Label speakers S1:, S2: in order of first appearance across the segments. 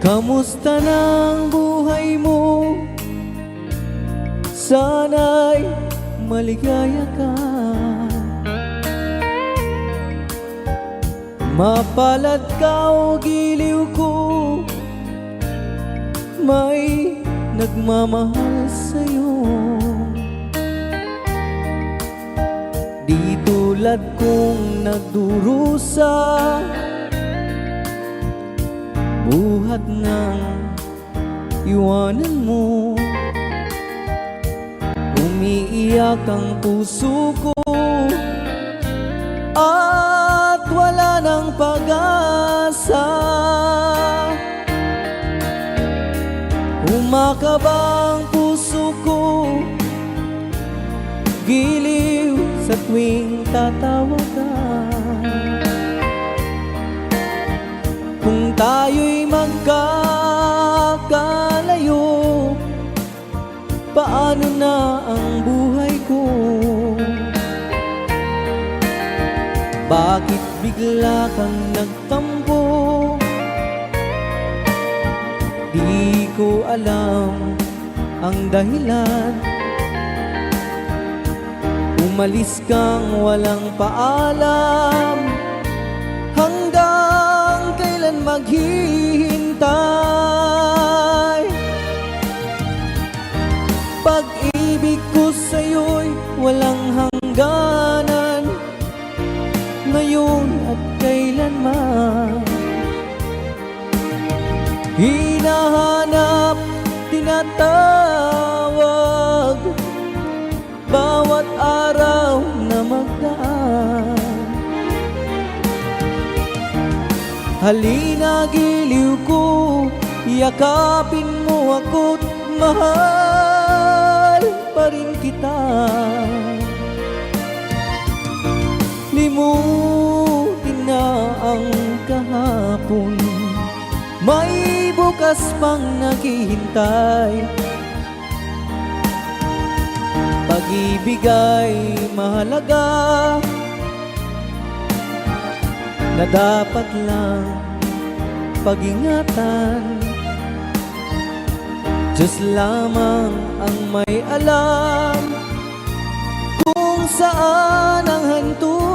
S1: Kamusta ng buhay mo? Sana'y maligaya ka. Mapalad ka o giliw ko, may nagmamahal sa'yo. Di tulad kong nagdurusa, buhat ng iwanan mo. Umiiyak ang puso ko at wala ng pag-asa. Umakaba ang puso ko, giliw sa tuwing tatawag ka. Kung tayo'y magkakalayo, paano na ang buhay ko? Bakit bigla kang nagtampo? Di ko alam ang dahilan. Umalis kang walang paalam, hanggang kailan maghihintay? Pag-ibig ko sa'yo'y walang hangganan, ngayon at kailanman. Hinahanap, tinatawag, bawat araw na magdaan. Halina giliw ko, yakapin mo ako't mahal pa rin kita. Limutin na ang kahapon, may bukas pang naghihintay. Pag-ibig ay mahalaga, na dapat lang pag-ingatan. Diyos lamang ang may alam kung saan ang hantungan.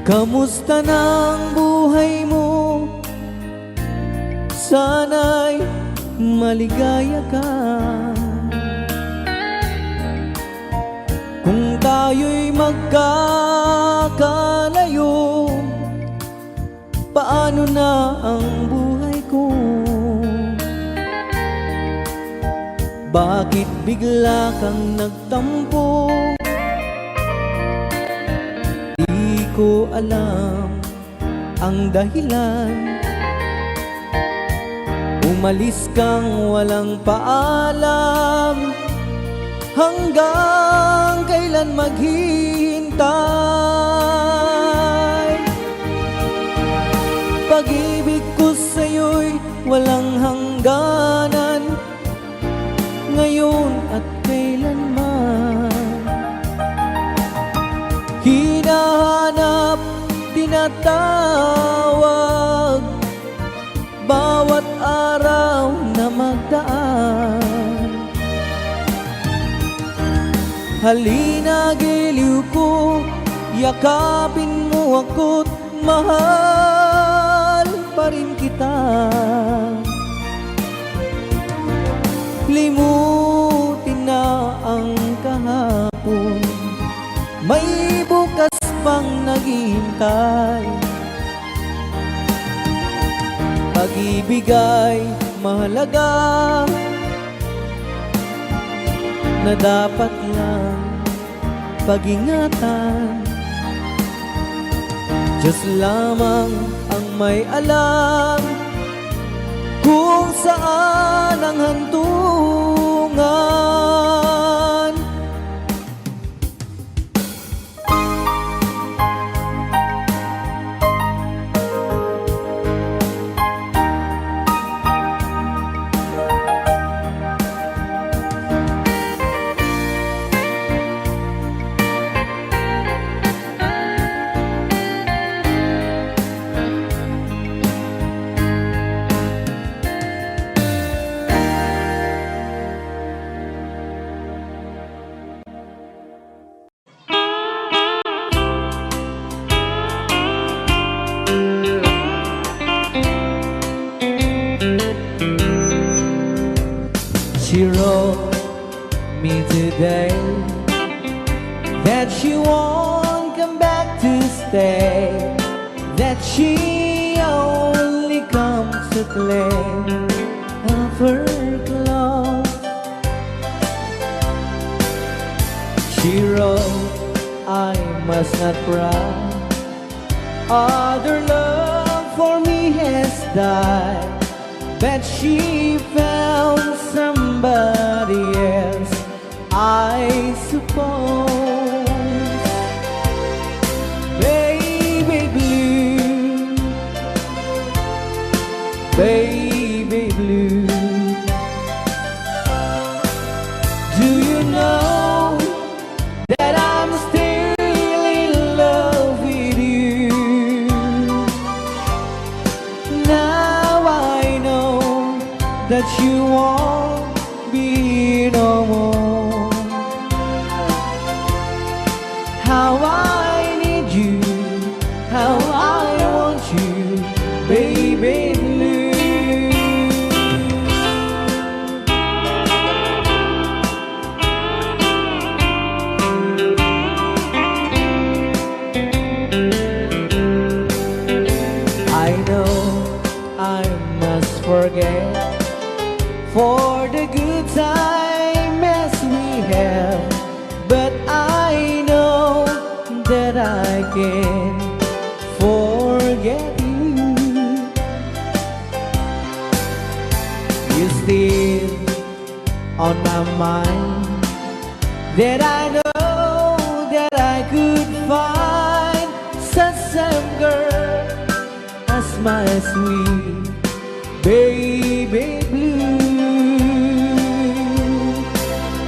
S1: Kamusta ng buhay mo? Sana'y maligaya ka. Kung tayo'y magkakalayo, paano na ang buhay ko? Bakit bigla kang nagtampo? Di ko alam ang dahilan. Umalis kang walang paalam, hanggang kailan maghihintay? Pag-ibig ko sa'yo'y walang hangganan, ngayon at kailanman. Hinahanap, tinatawag, bawat araw na magdaan. Halina giliw ko, yakapin mo ako't mahal pa rin kita. Limutin na ang kahapon, may bukas pang naghihintay. Pag-ibig ay mahalaga, na dapat lang pag-ingatan. Diyos lamang ang may alam kung saan ang hantungan. today that she won't come back to stay, that she only comes to play of her clothes. She wrote, I must not cry, other love for me has died, but she found somebody else, I suppose. Baby blue, baby blue, do you know that I'm still in love with you? Now I know that you won't be no more. How I need you, how I want you, baby blue. I know I must forget for the good times we have, but I know that I can forget you. You're still on my mind, that I know that I could find such a girl as my sweet baby blue.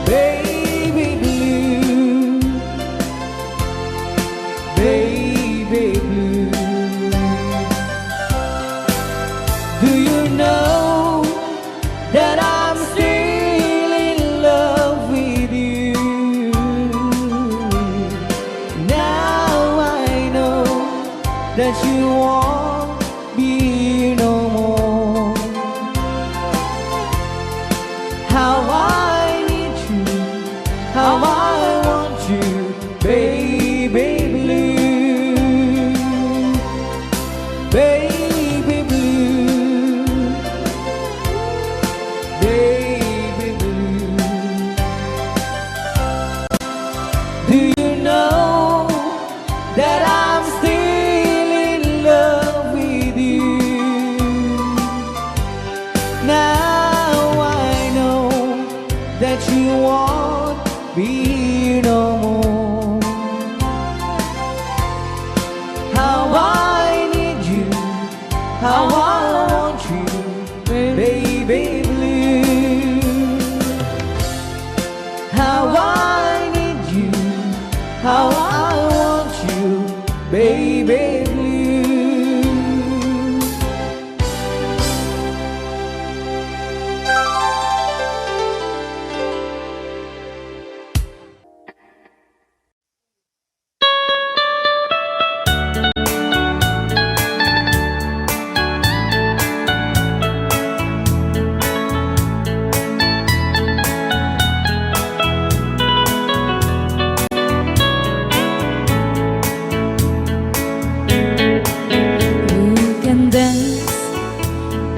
S1: Baby blue, baby blue, do you know that I'm still in love with you? Now I know that you won't be no more. How I need you, how I want you, baby blue, baby blue, baby blue. Do you know that I'm still in love with you? Now I know that you won't be no more. How I need you, how I want you, baby blue. How I need you, how I want you, baby blue.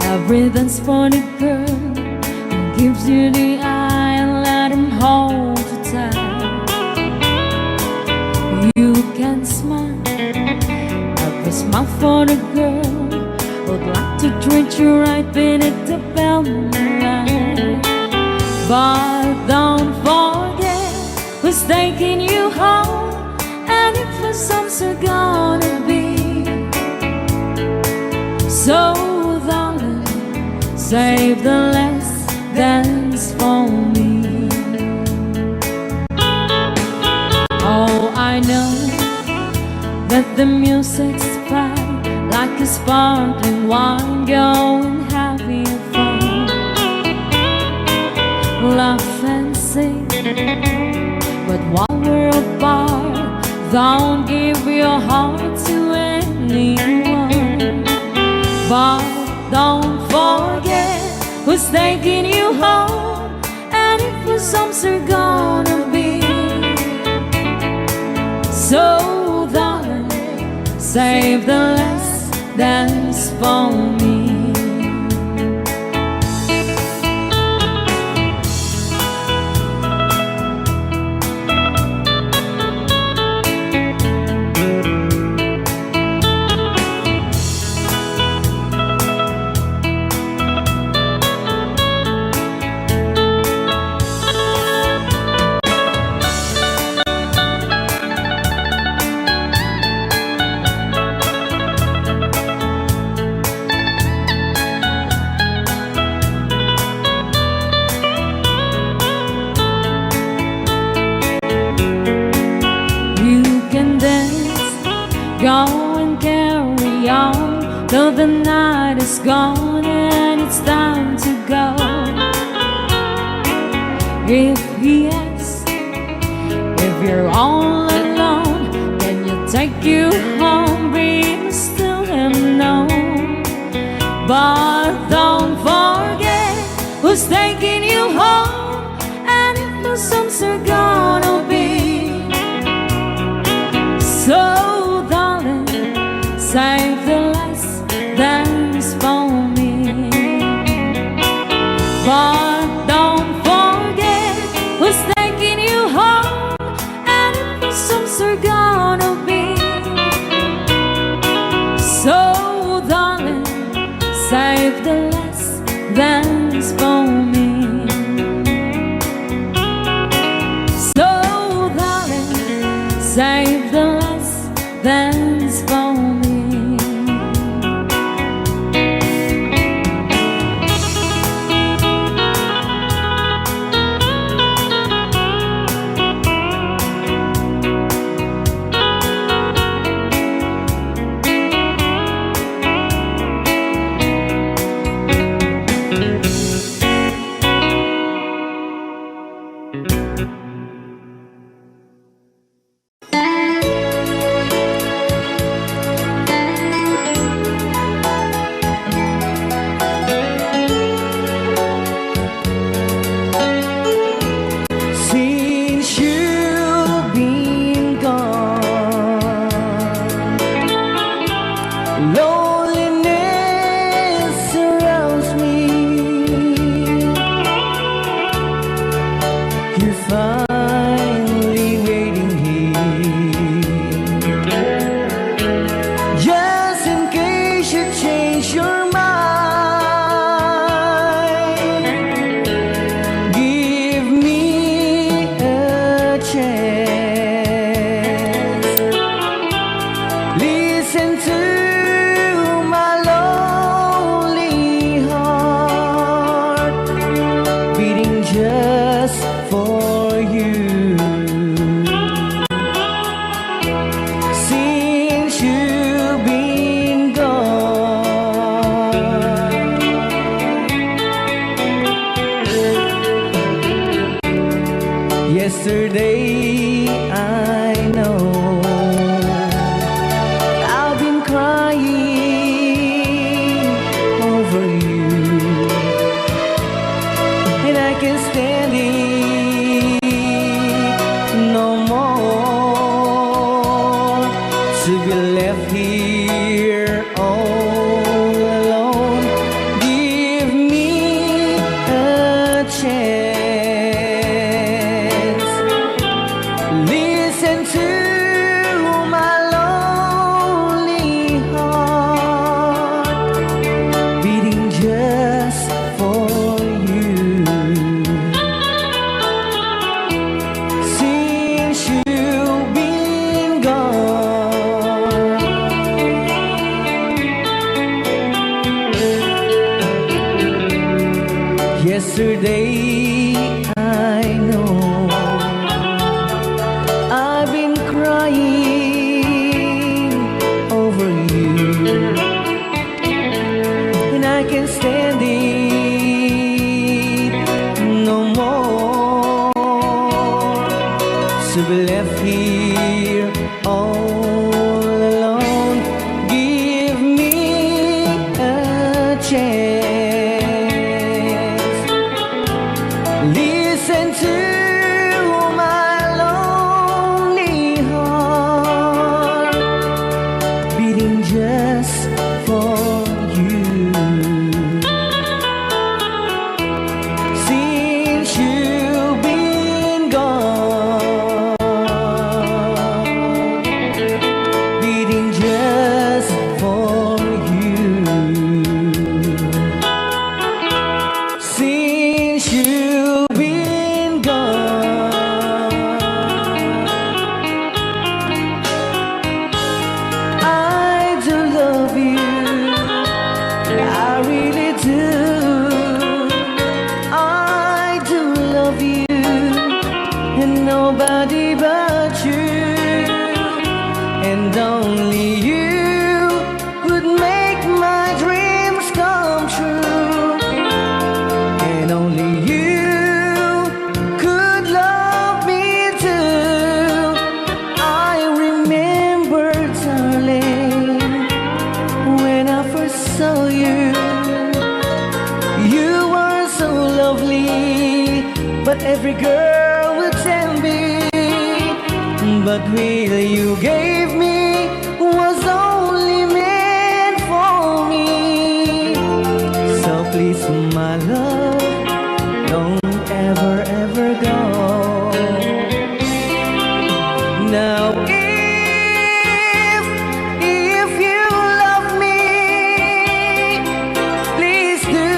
S2: Every dance for the girl who gives you the eye and let him hold you tight. You can smile, every smile for the girl would like to treat you right beneath the velvet light. But don't forget who's taking you home, and if the sun's gonna be so. Save the last dance for me. Oh, I know that the music's fine, like a sparkling wine, going having fun. Laugh and sing, but while we're apart, don't give your heart to anyone. But don't forget who's taking you home, and if the bosoms are gonna be. So darling, save the last dance for me. Go and carry on till the night is gone and it's time to go. If he asks if you're all alone, can you take you home? Baby, still him no. But don't forget who's taking you home, and if the suns are gonna be. So save the last dance for me. But don't forget who's taking you home, and if the suns are gonna be. So darling, save the last dance for me. So darling, save the last dance for me.
S1: Yesterday I know I've been crying over you, and I can't stand it no more to be left here all alone. Give me a chance. Listen to my lonely heart beating just for you. Since you've been gone, yesterday I know I've been crying over you, and I can't stand it no more to be left here all alone. Give me a chance. Listen to just for you. Since you've been gone, beating just for you. Since you've been gone, I do love you, I really do. I do love you, and nobody but you, and only you would make my dreams come true, and only you could love me too. I remember, darling, when I first saw you, you were so lovely, but every girl would tell me, but really you gave me was only meant for me. So please, my love, don't ever, ever go. Now if you love me, please do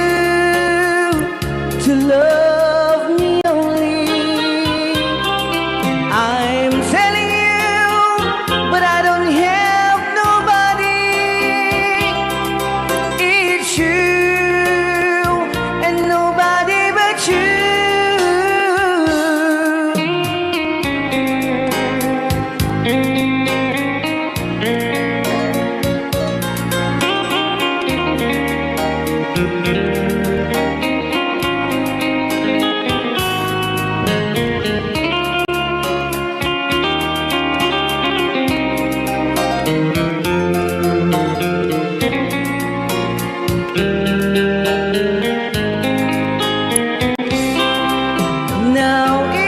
S1: to love me only. I'm telling you, but I don't have nobody. It's you and nobody but you. Now if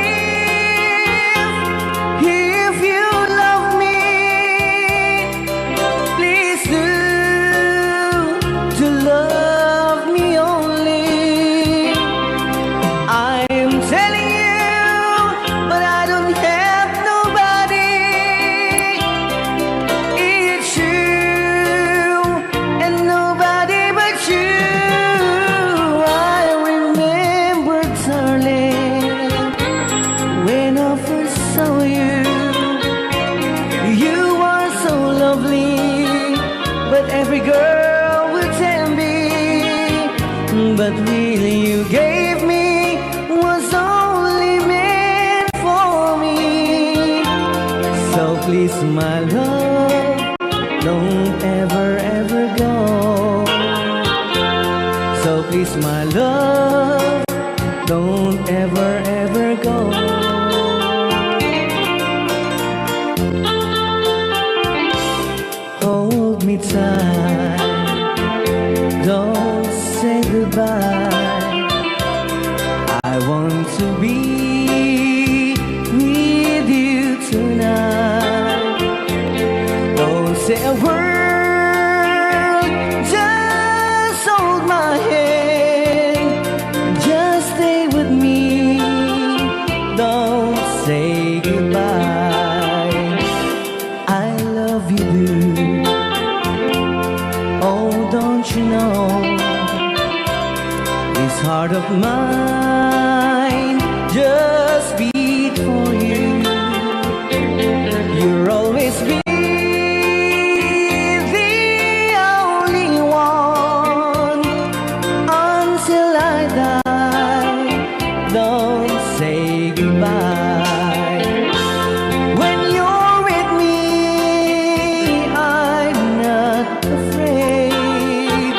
S1: you love me, please do to love me only. I'm telling you, but I don't have nobody. It's you and nobody but you. I remember, darling, when I first saw you, you were so lovely, but every girl would tell me, but really you gave me was only meant for me. So please, my love, don't ever, ever go. So please, my love, don't ever, ever go. Hold me tight, don't say goodbye. I want to be with you tonight. Don't say a word, just hold my hand, just stay with me. Don't say goodbye. I love you, dude. Oh, don't you know, this heart of mine just beat for you. You'll always be the only one until I die. Don't say goodbye. When you're with me, I'm not afraid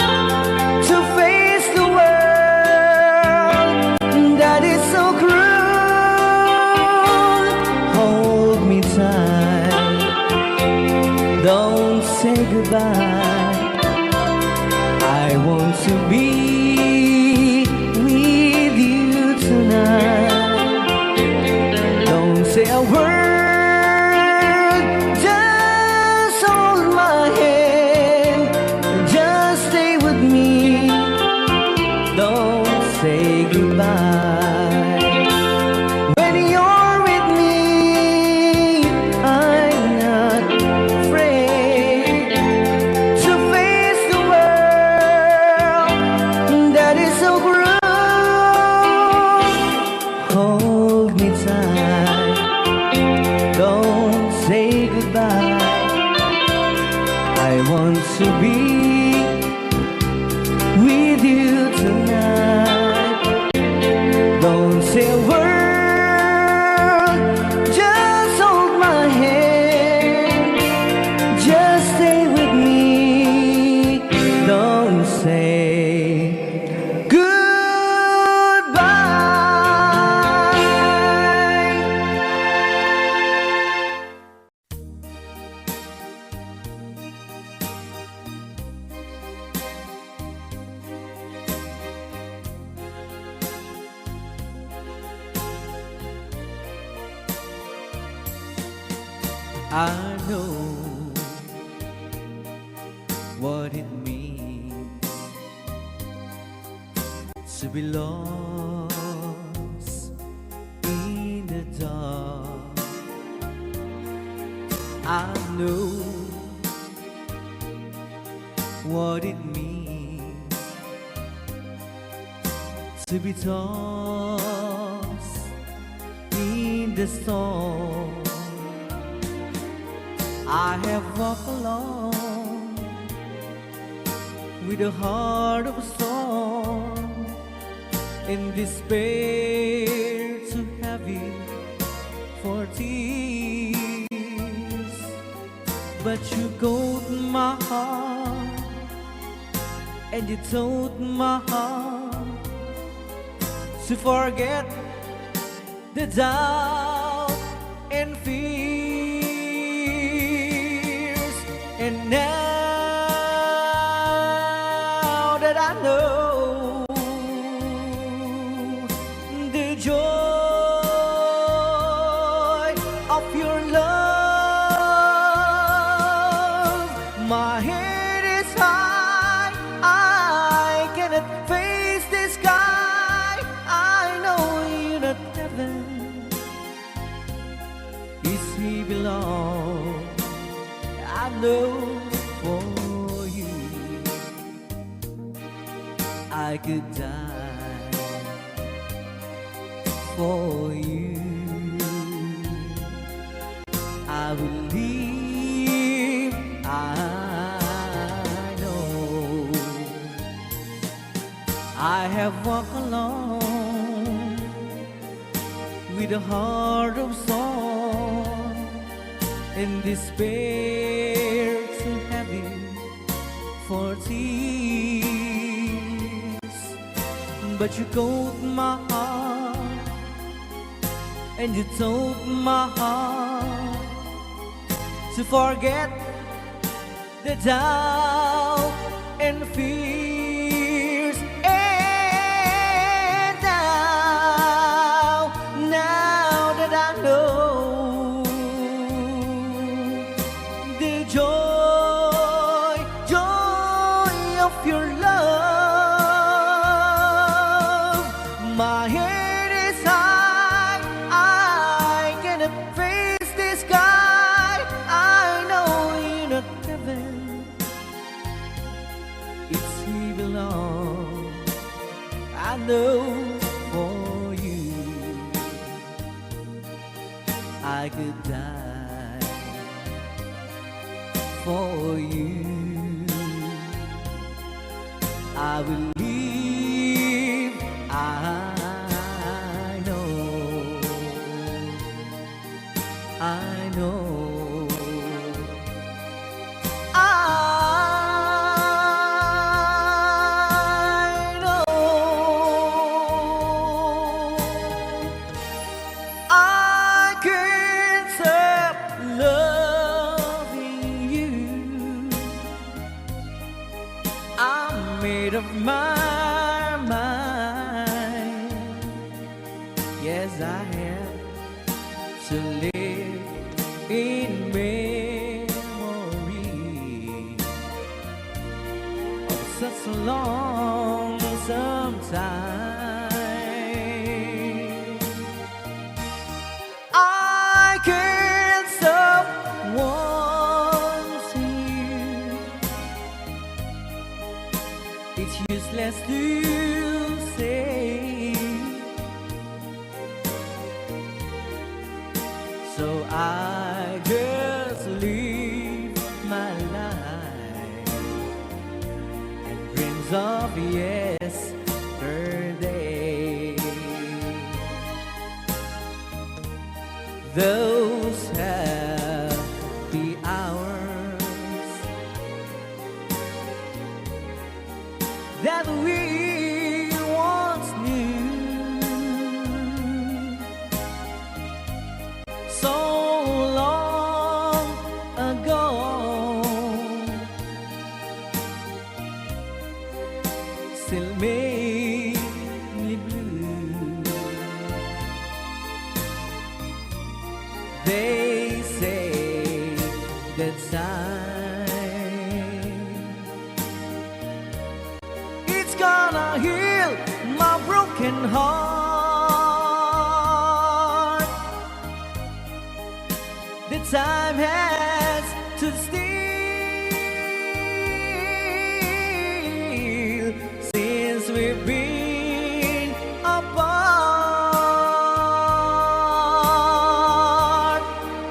S1: to face the world that is so cruel. Hold me tight, don't say goodbye. I want to be with you tonight. Don't say a word, just hold my hand. be with you tonight. Don't say a word, just hold my hand. Just stay with me. Don't say I know what it means to be lost in the dark. I know what it means to be tossed in the storm. I have walked alone with a heart of a storm, in despair too heavy for tears. But you caught my heart, and you told my heart to forget the doubt and fear. And now that I know the joy of your love, my head is high, I cannot face the sky. I know you're not heaven, is he belong. I know for you I could die for you. I will live, I know. I have walked alone with a heart of song, in despair too heavy for tears. But you caught my heart, and you told my heart to forget the doubt and fears. And now that I know the joy of your love, my head is high, I cannot face the sky. I know you're not heaven, it's he belong. I know for you I could die for you. I will live, I know, I know, I know. I can't stop loving you. I'm made up my mind. Yes, I have to live in memory of such a long time. I can't stop wanting you. It's useless to say, so I just live my life of yesterday. Those happy hours that we once knew, so long ago, still make me blue. They say that time it's gonna heal my broken heart. The time has to steal since we've been apart.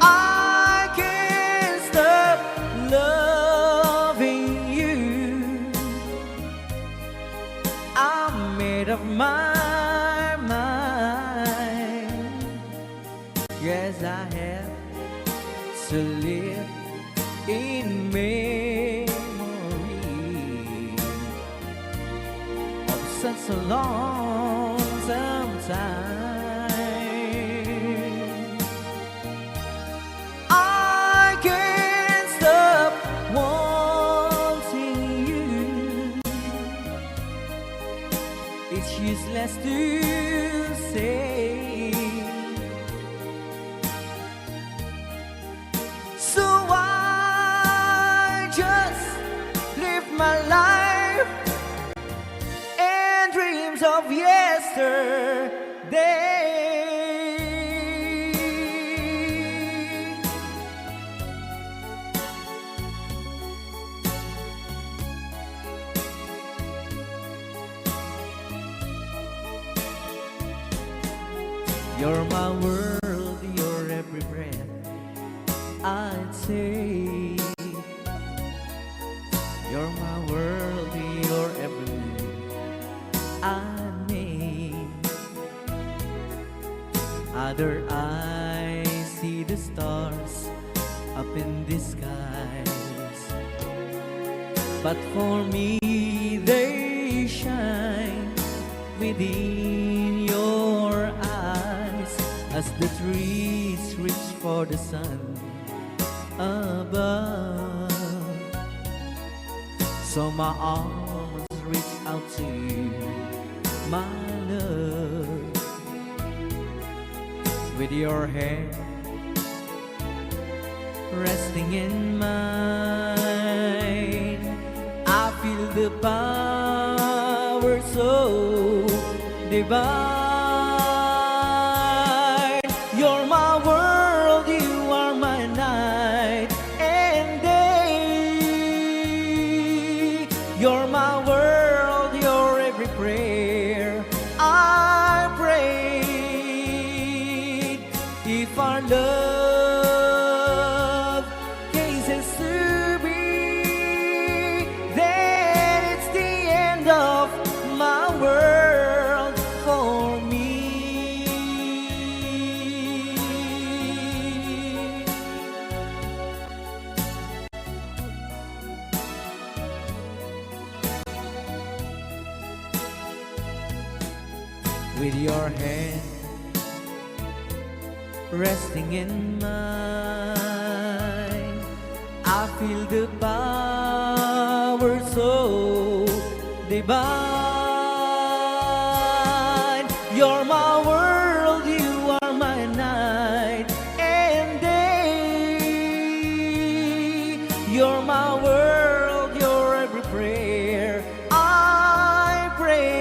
S1: I can't stop loving you. I'm made of my mind. Yes, I have to live in memory of such a lonesome time. I can't stop wanting you. It's useless to say. So I just live my life and dreams of yesterday. You're my world, your every breath I'd say. You're my world, your every move I name. Other eyes see the stars up in the skies, but for me they shine within your eyes as the trees reach for the sun above. So my arms reach out to you, my love. With your hand resting in mine, I feel the power so divine. You're my world, you are my night and day. You're my world, your every prayer I prayed. If our love cases to be, then it's the end of my world for me. With your hand resting in mine, I feel the power so divine. You're my world, you are my night and day. You're my world, your every prayer I pray.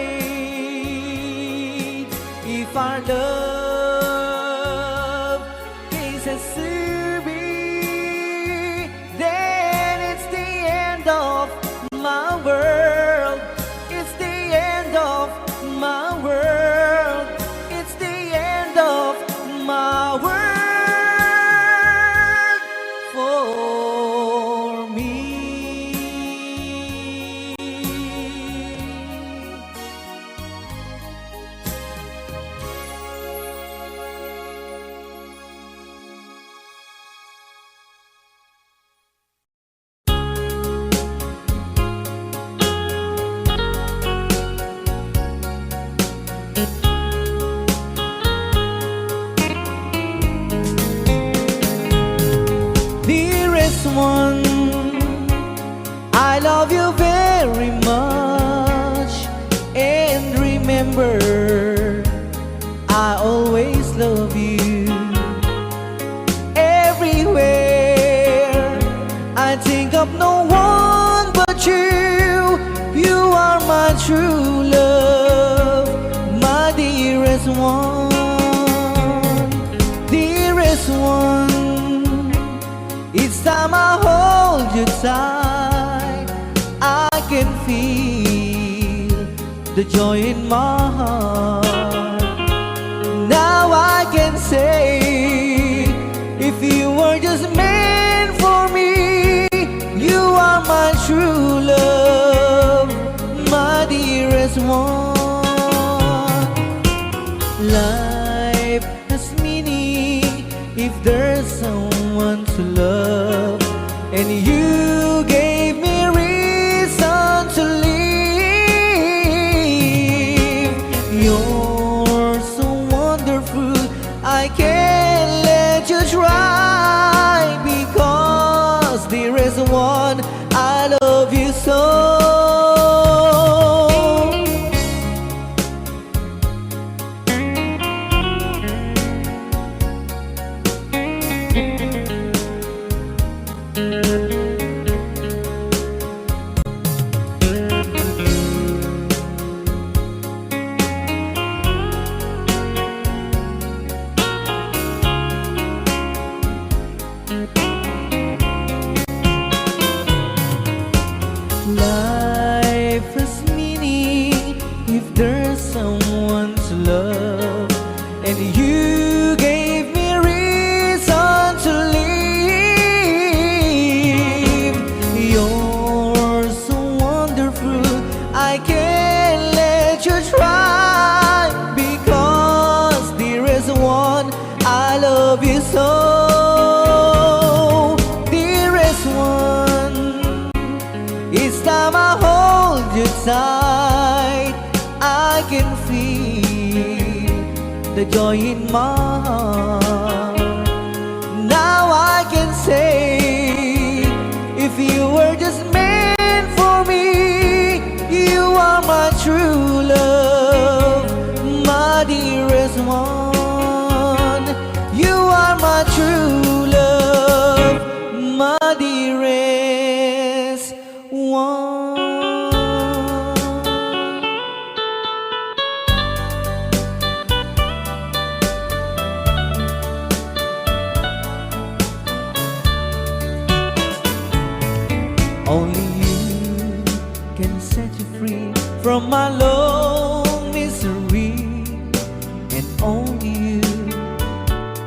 S1: If our love cases to be, then it's the end of my world. It's the end of my world love you very much. And remember, I always love you. Everywhere I think of no one but you. You are my true love, my dearest one, dearest one. Each time I hold you tight, I can feel the joy in my heart. Now I can say, if you were just meant for me, you are my true love, my dearest one. Life has meaning if there's someone to love, and you gave me reason to live. You're so wonderful, I can't let you try, because there is one, I love you so. Life has meaning if there's someone to love, and you gave me reason to live. You're so wonderful, I can't let you try, because there is one, I love you so. Dearest one, each time I hold you tight, I can feel the joy in my heart. Now I can say, if you were just meant for me, you are my true love, my dearest one. You are my true love, my dearest one. Only you can set you free from my long misery, and only you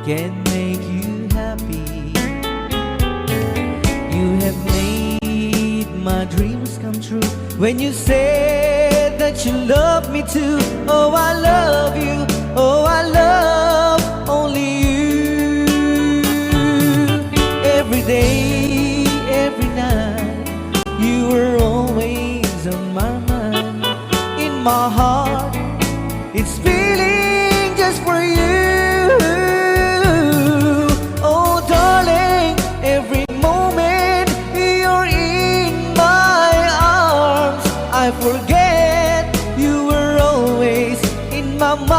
S1: can make you happy. You have made my dreams come true when you said that you love me too. Oh, I love you. Oh, I love only you. Every day, every night, you were always on my mind. In my heart, it's feeling just for you. Oh, darling, every moment you're in my arms, I forget you were always in my mind.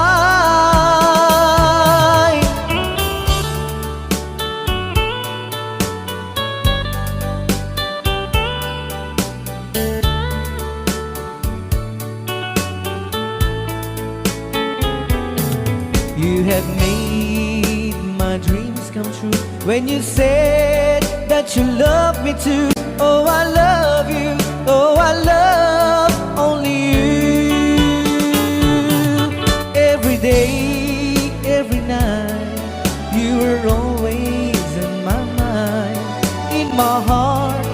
S1: You have made my dreams come true when you said that you love me too. Oh, I love you. Oh, I love only you. Every day, every night, you were always in my mind. In my heart,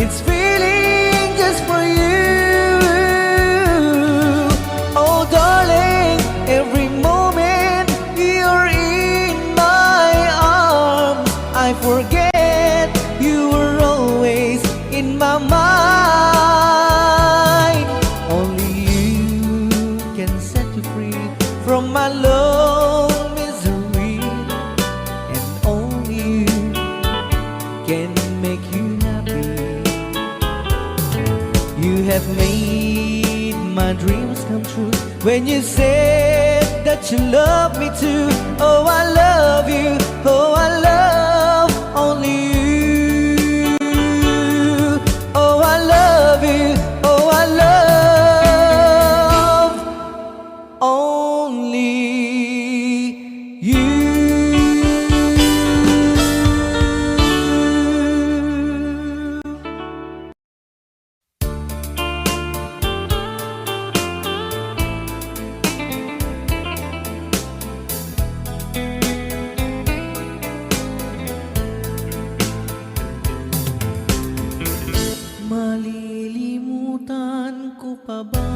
S1: it's feeling just for you. Oh, darling, every moment you're in my arms, I forget you were always in my mind. have made my dreams come true. When you said that you love me too. Oh, I love you. Oh, I love only you. Oh, I love you. Oh, I love only you. Malilimutan ko pa ba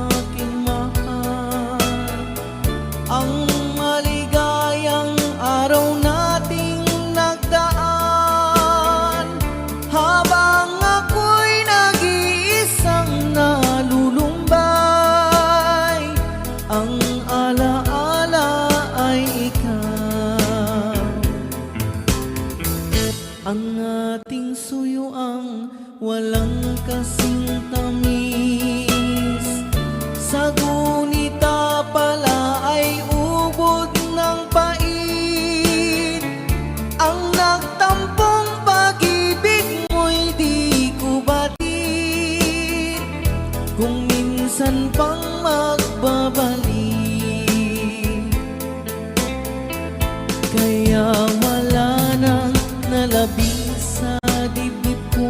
S1: aking mahal ang maligayang araw nating nagdaan, habang ako'y nag-iisang nalulumbay. Ang alaala ay ikaw, ang ating suyuang walang kasing tamis. Sa gunita pala ay ubod ng pait. Ang nagtampong pag-ibig mo'y di ko batid, kung minsan pang magbabalik. Kaya wala nang nalabis sa dibdib ko,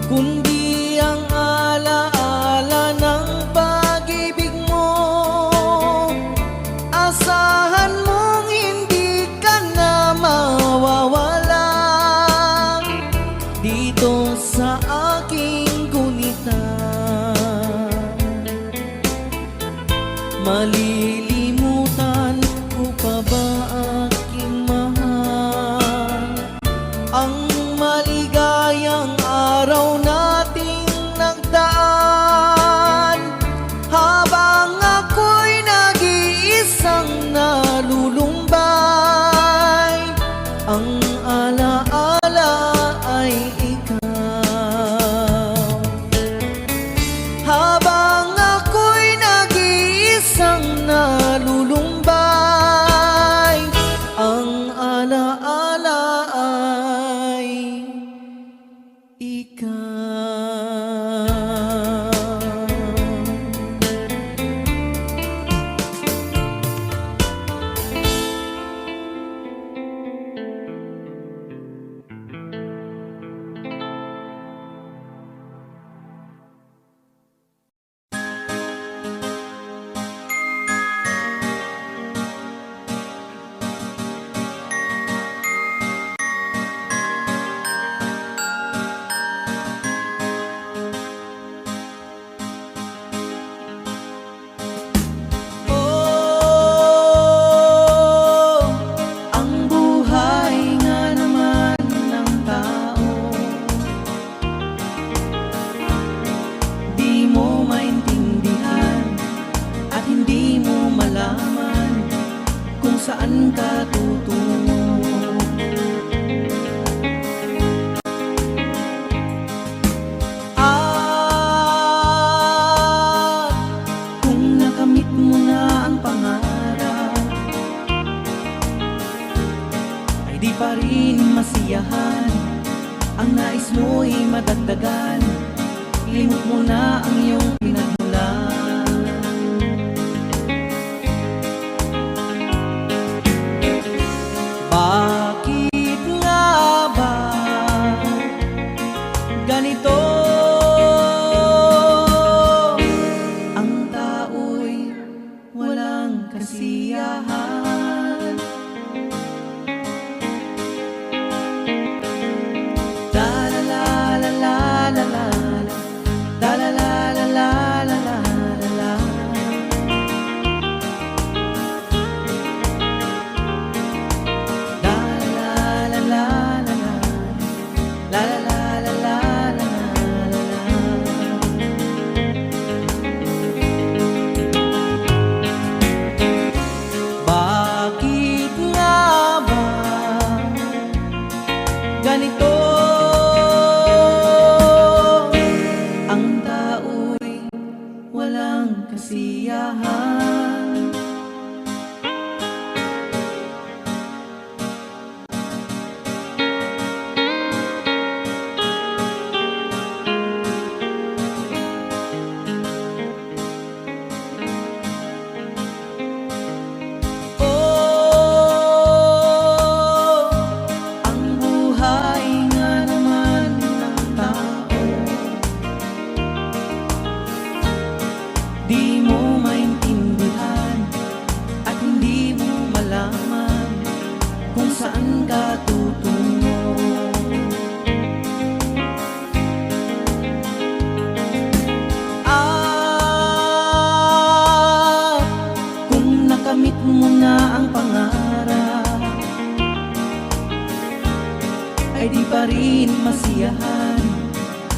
S1: kundi ang alaala ng pag-ibig mo. Asahan mong hindi ka na mawawala dito sa aking gunita. Malilimutan ko pa ba aking mahal ang maligayang araw nating nagdaan, habang ako'y nag-iisang nalulumbay. Ang alaala ay ikaw, habang ako'y nag-iisang nalulumbay. Ang alaala ay ikaw. Saan ka tutungo? At kung nakamit mo na ang pangarap, ay di pa rin masiyahan. Ang nais mo'y madagdagan, limot mo na ang iyong pinagmulan. Bakit nga ba ganito? Ang tao'y walang kasiyahan. Da la la la la la la la la la la kasiyahan. Oh, ang buhay nga naman ng tao, di mo maintindihan at hindi mo malaman kung saan ka tutungo. At kung nakamit mo na ang pangarap, ay di pa rin masiyahan.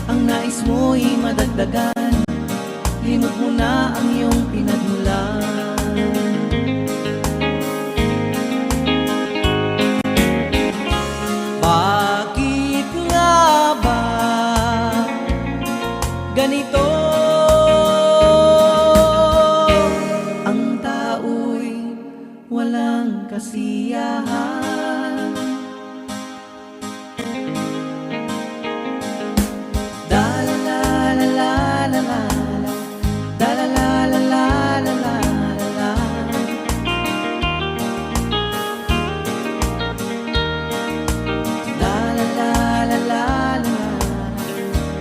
S1: Ang nais mo'y madagdagan, limot mo na ang iyong pinagmulan. Bakit nga ba ganito? Ang tao'y walang kasiyahan. Da la la la la la la, da la la la la la la la. Da la la la la la,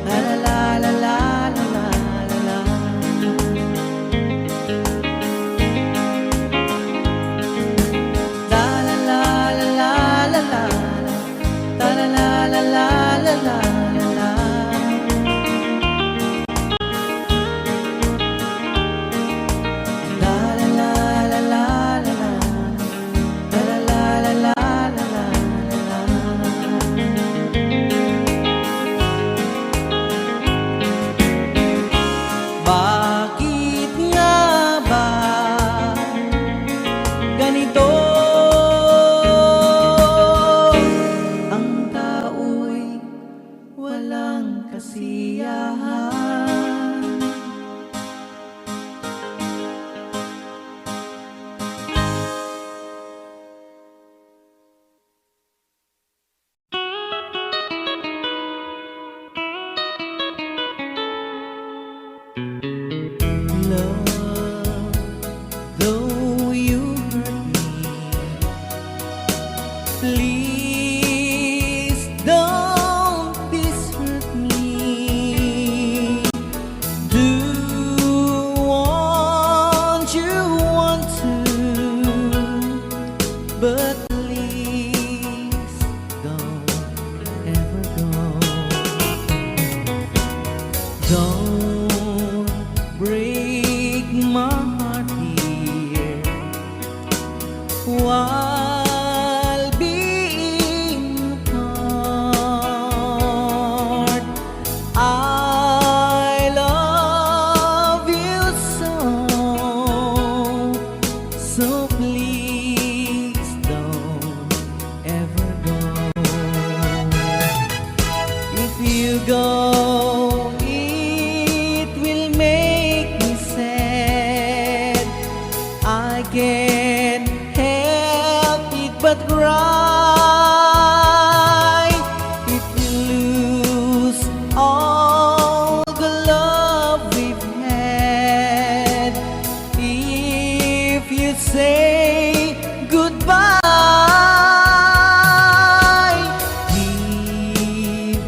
S1: da la la la la la la. Da la la la la la la, da la la la la la la. Bakit nga ba ganito? Ang tao'y walang kasiyahan. Love, though you hurt me, please don't desert me. Do what you want to, but please don't ever go. Don't break my heart here while being apart. I love you so, so please don't ever go. If you go, it will make me sad. I can't help it but cry. If you lose all the love we've had, if you say goodbye, give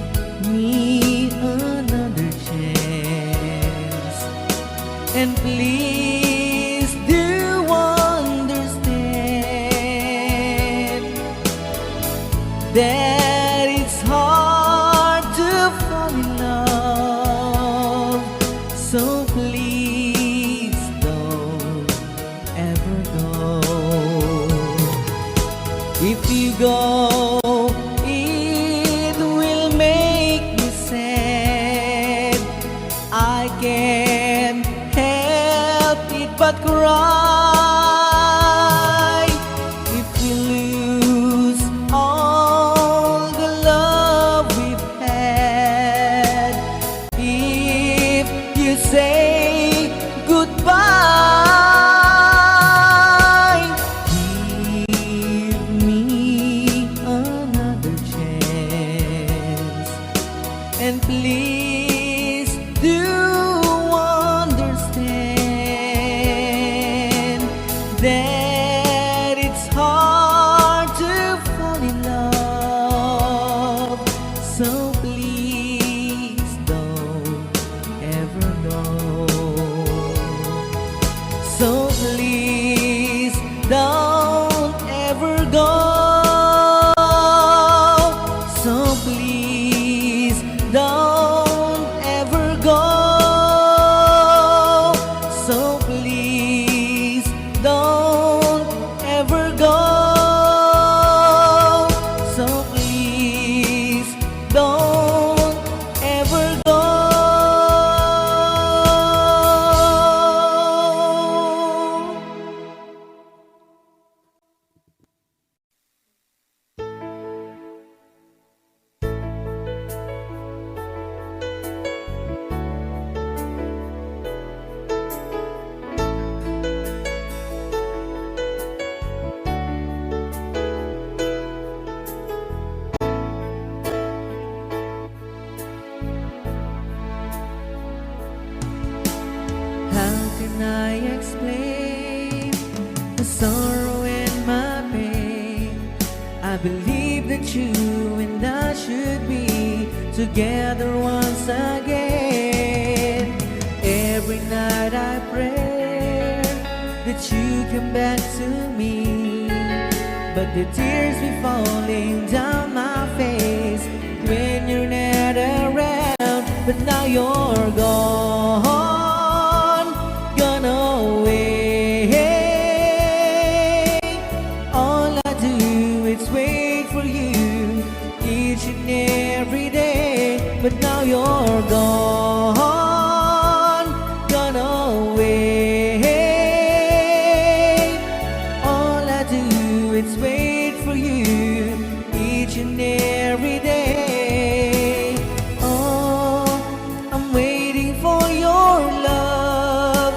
S1: me another chance, and please do understand that it's hard to fall in love. So please don't ever go. If you go, it will make me sad. I can't help it but cry. If you lose all the love we've had, if you say goodbye, can I explain the sorrow and my pain? I believe that you and I should be together once again. Every night I pray that you come back to me, but the tears be falling down my face when you're not around. But now you're gone, gone away. All I do is wait for you each and every day. But now you're gone, gone away. All I do is wait for you each and every day. Oh, I'm waiting for your love.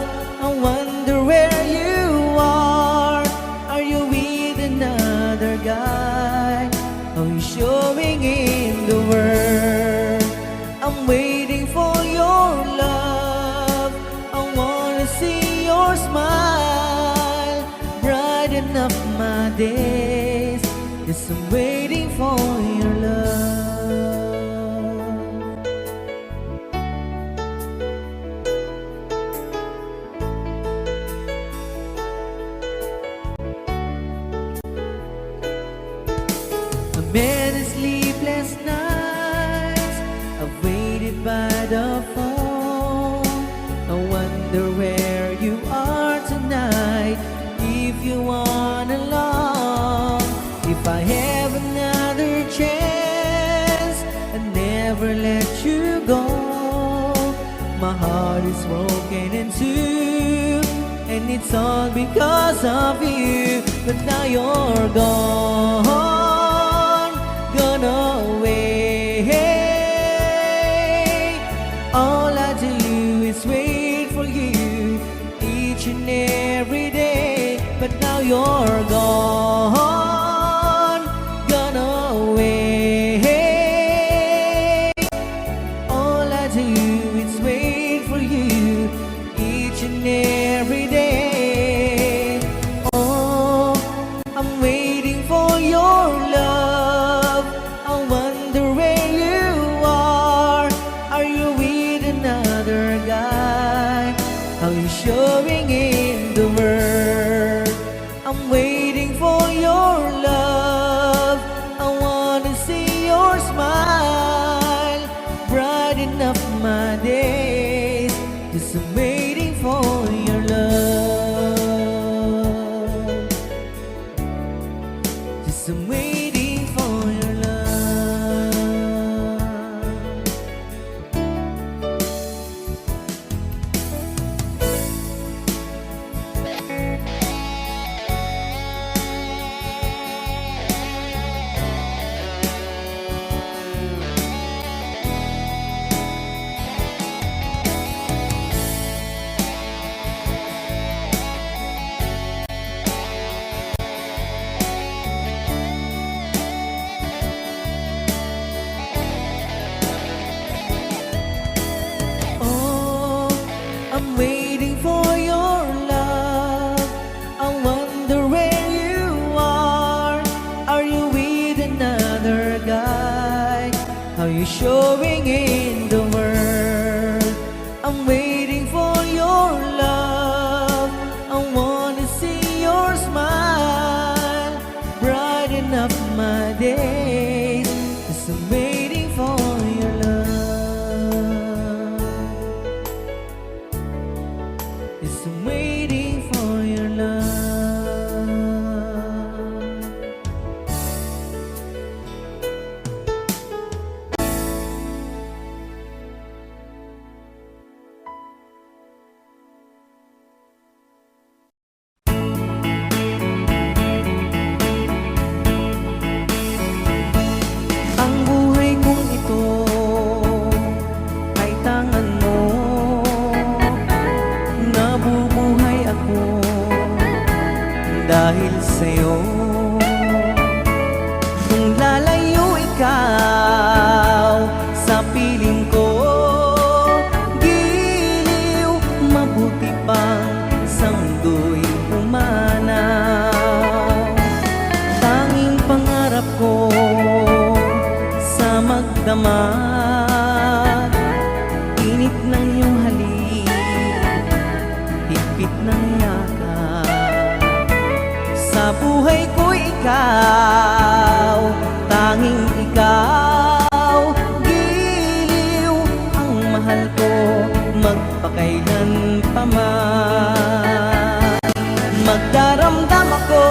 S1: I wonder where you are. Are you with another guy? Are you showing in the world? I'm waiting for your love. I wanna see your smile, brighten up my days. Yes, I'm waiting for your love. Many sleepless nights I've waited by the phone. I wonder where you are tonight. If you want along, if I have another chance, I'd never let you go. My heart is broken in two, and it's all because of you. But now you're gone, gone away. All I do is wait for you each and every day. But now you're gone, gone away. All I do is wait for you each and every day. Oh, I'm waiting for your love. I wonder where you are. Are you with another guy? Are you showing in the world? I'm waiting for your love. I wanna see your smile, brighten up my days. Just I'm waiting for your love. Just I'm waiting for your love. Oh, I'm waiting for your love. I wonder where you are. Are you with another guy? How you showing in the world? I'm waiting for your love. I wanna see your smile, brighten up my days. 'Cause I'm waiting for your love. Yes, I'm waiting for your love. Ang buhay kong ito ay tangan mo. Nabubuhay ako dahil sa'yo. Kung lalayo ikaw sa piling ko, giliw, mabuti pang ang iyong halik, higpit ng yakap. Sa buhay ko ikaw, tanging ikaw, giliw ang mahal ko, magpakailan pa man. Magdaramdam ako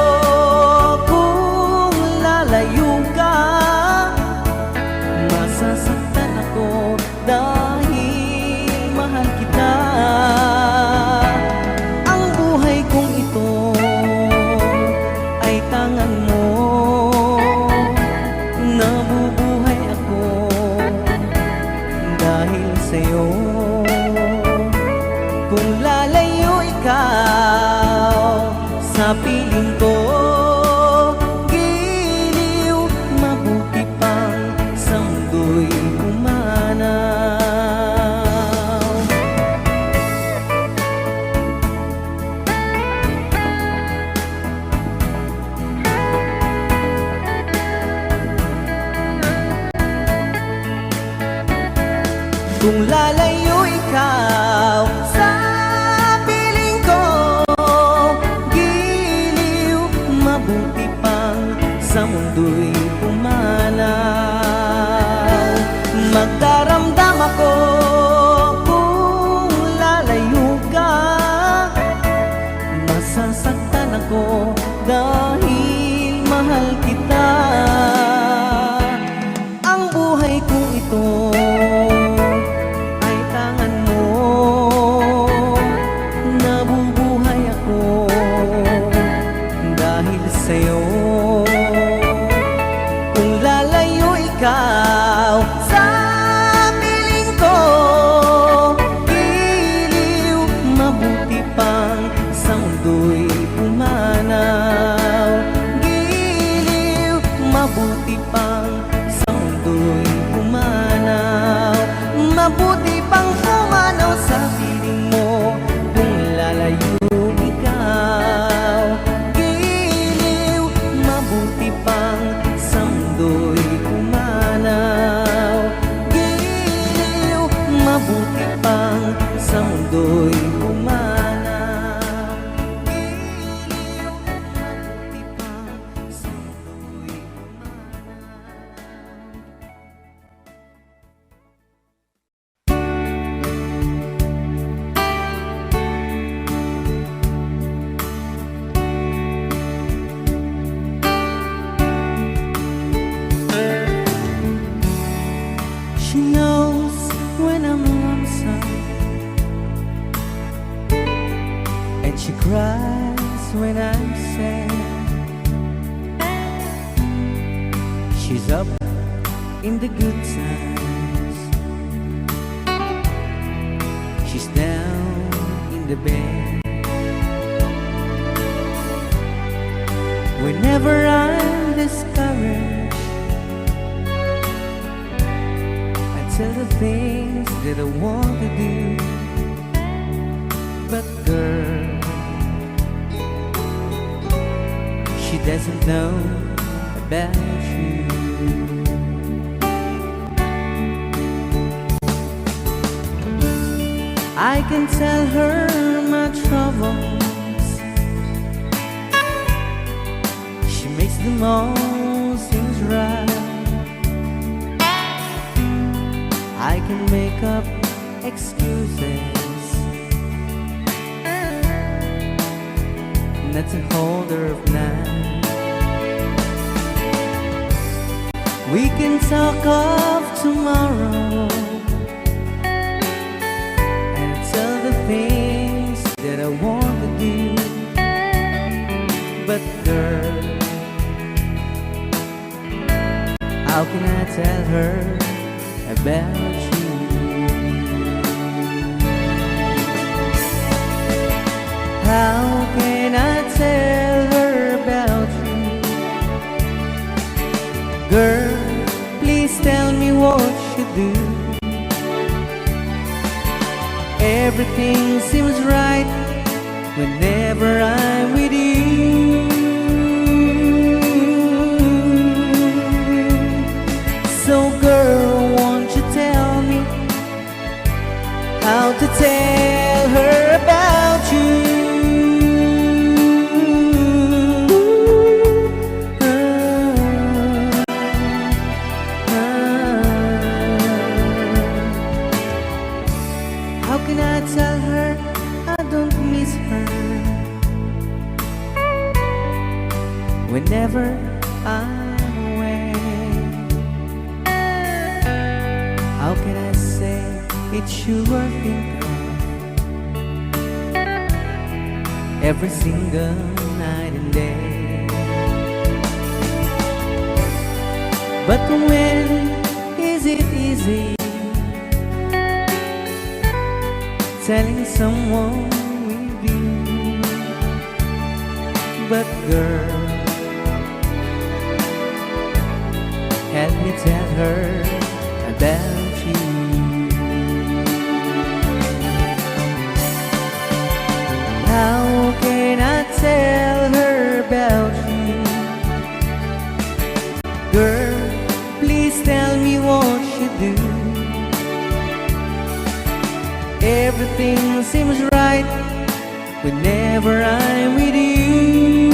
S1: kung lalayo ka, masasaktan ako dahil mahal kita. Ang buhay kong ito ay tangan mo, nabubuhay ako dahil sa'yo. Kung lalayo ikaw sa piling ko, giliw, mabuti pang sa mundo'y umanaw. Kung lalayo ikaw sa piling ko, giliw, mabuti pang sa mundo'y pumanaw. Magdaramdam ako kung lalayo ka, masasaktan ako dahil mahal kita. Ang buhay kong ito ay tangan mo, nabubuhay ako dahil sa'yo. Kung lalayo ikaw sa piling ko, giliw, mabuti pang sa mundo'y pumanaw. Giliw, mabuti pang sa mundo'y pumanaw. Mabuti pang pumanaw sa piling mo kung lalayo ikaw. Giliw, mabuti pang sa mundo'y pumanaw. Giliw, mabuti pang sa mundo'y pumanaw. Giliw, mabuti pang sa mundo'y She knows when I'm lonesome, and she cries when I'm sad. She's up in the good times, she's down in the bed. Whenever I'm discouraged, tell the things that I want to do. But girl, she doesn't know about you. I can tell her my troubles, she makes them all seem right. I can make up excuses not to hold her of night. We can talk of tomorrow and tell the things that I want to do. But girl, how can I tell her about you? How can I tell her about you? Girl, please tell me what you do. Everything seems right whenever I'm with you. So girl, won't you tell me, how to tell her about you. How can I tell her I don't miss her whenever I'm away? How can I say it's sure think of every single night and day? But when is it easy telling someone with you? But girl, help me tell her about you. How can I tell her about you? Girl, please tell me what you do. Everything seems right whenever I'm with you.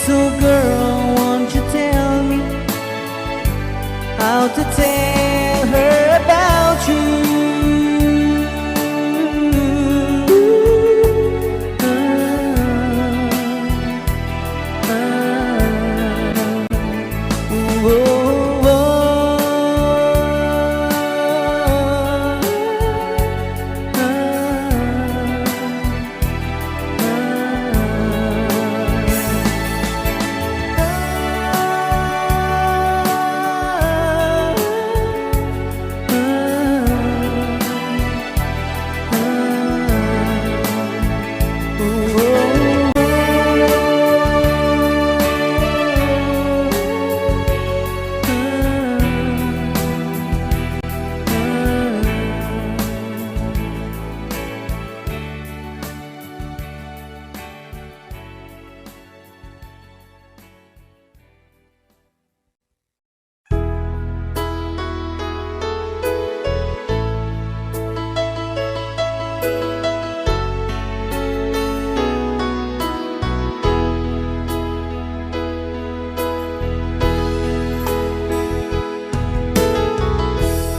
S1: So girl, won't you tell me how to tell her about you?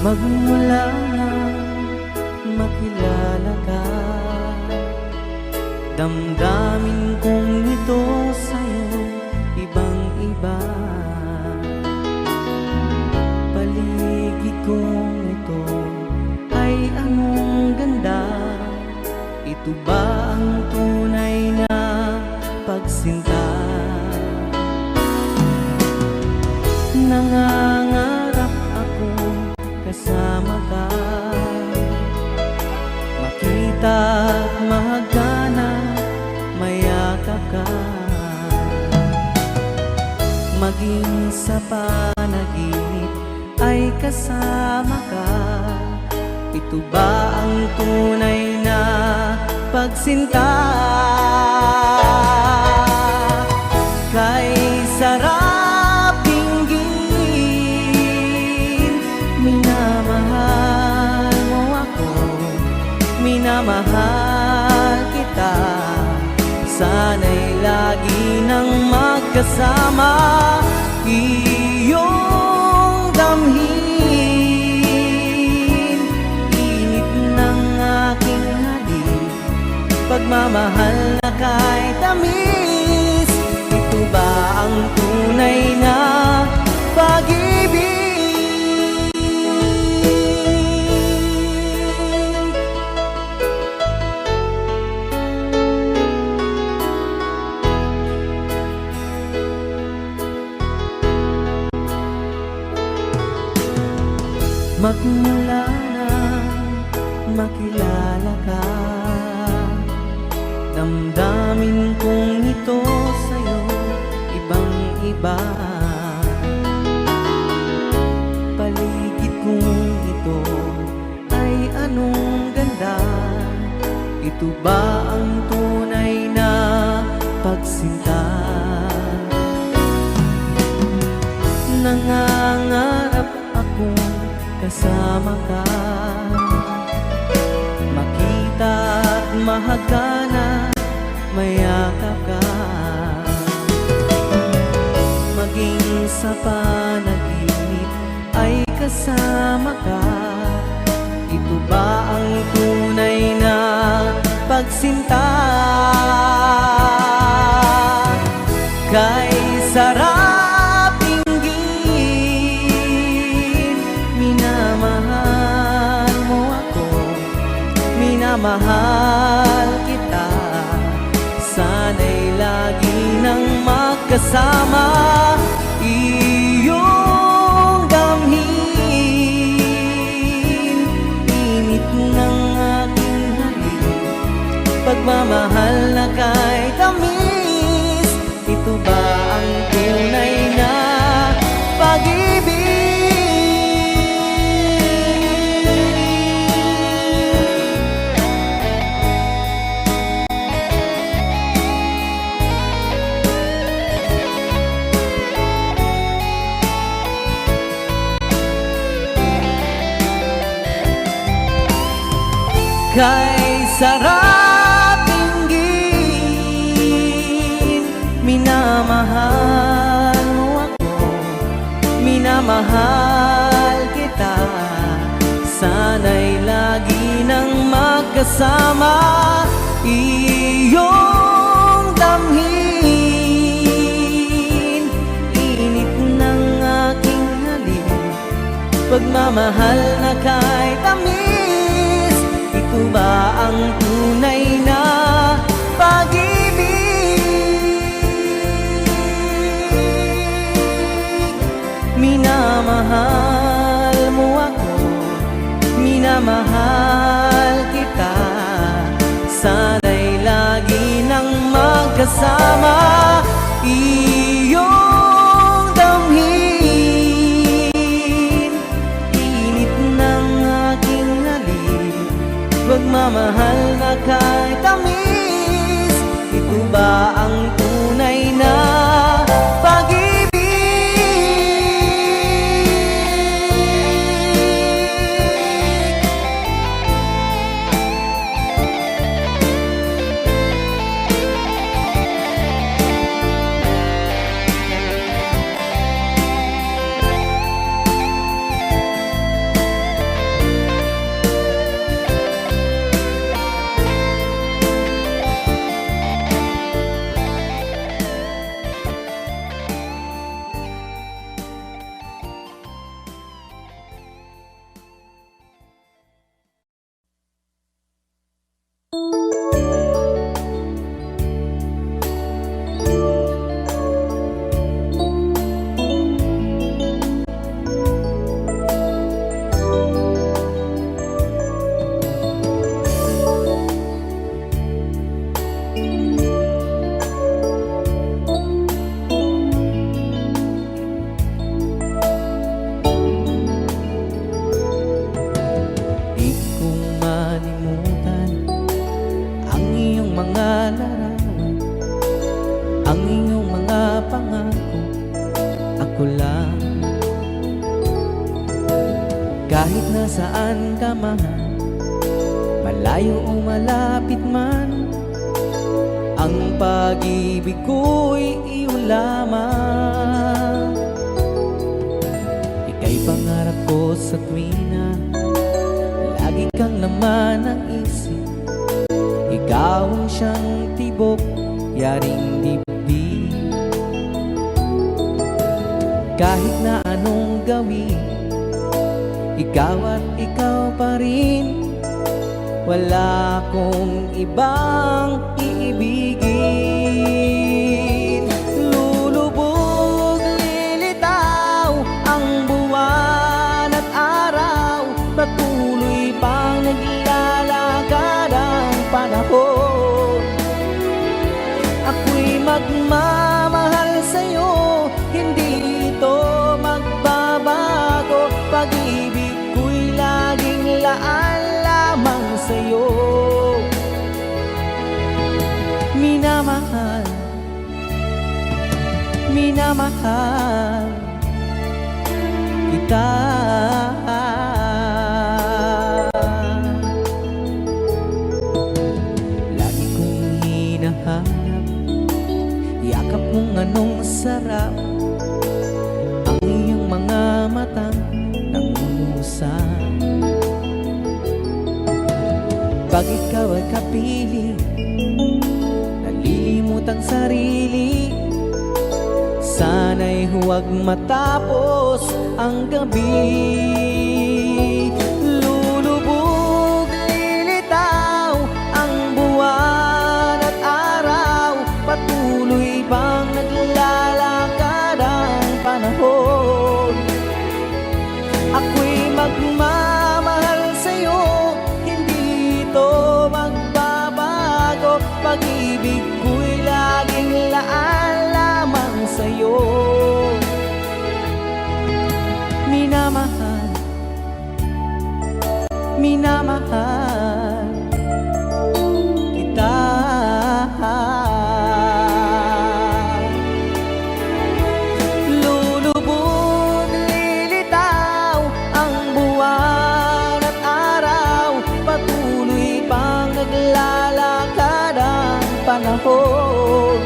S1: Magmula na makilala ka, damdamin kong ito sa'yo ibang-iba. Paligid kong ito ay anong ganda. Ito ba ang tunay na pagsinta? Nangangarap ako kasama ka, makita at mahagana, mayakap ka, maging sa panaginip ay kasama ka. Ito ba ang tunay na pagsinta? Kay sarap dinggin, minamahal mo ako, minamahal kita. Sana'y lagi nang magkasama, iyong damhin, init ng aking halik, pagmamahal na kahit tamis. Ito ba ang tunay na pag-ibig? Magmula na makilala ka, damdamin kong ito sa'yo ibang-iba. Paligid kong ito ay anong ganda. Ito ba ang tunay na pagsinta? Nangangarap akong kasama ka. Makita at mahagana, mayakap ka. Maging sa panaginip ay kasama ka. Ito ba ang tunay na pagsinta? Kay sarap inggit, minamahal mo ako, minamahal kita. Sana'y lagi nang magkasama, iyong damhin, init ng aking halik, pagmamahal na kay tamis. Ito ba ang tunay na pag-ibig? Kay sarap inggit, minamahal mo ako, minamahal kita. Sana'y lagi nang magkasama, iyong damhin, init ng aking halik, pagmamahal na kay tamis. Ito ba ang tunay na pag-ibig? Minamahal mo ako, minamahal kita. Sana'y lagi nang magkasama, iyong damhin, init ng aking halik, pagmamahal na kay tamis. Ito ba ang tunay na pag-ibig? Kahit nasaan ka man, malayo o malapit man, ang pag-ibig ko'y iyo lamang. Ika'y pangarap ko sa tuwina, lagi kang laman ng isip. Ikaw ang siyang tibok, yaring dibdib. Kahit na anong gawin, ikaw at ikaw pa rin. Wala akong ibang iibigin. Lulubog, lilitaw ang buwan at araw, patuloy pang naglalakad ang panahon. Ako'y magmamahal sa'yo, hindi ito magbabago. Pag-ibig ko'y laging laan lamang sa'yo. Minamahal, minamahal kita. Pag ikaw ay kapiling, nalilimot ang sarili. Sana'y huwag matapos ang gabi. Lulubog, lilitaw ang buwan at araw. Patuloy bang naglalakad ang panahon? Ako'y magmamahal sa'yo, hindi ito magbabago. Pag-ibig ko'y laging laan lamang sa'yo. Minamahal, minamahal kita. Lulubog, lilitaw ang buwan at araw. Patuloy pang naglalakad ang panahon.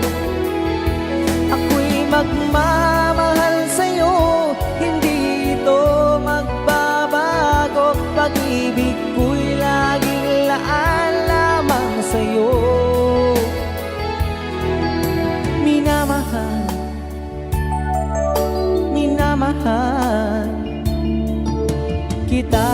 S1: Ako'y magmamahal sa'yo, hindi ito magbabago. Pag-ibig ko'y laging laan lamang sa'yo. Minamahal, minamahal kita.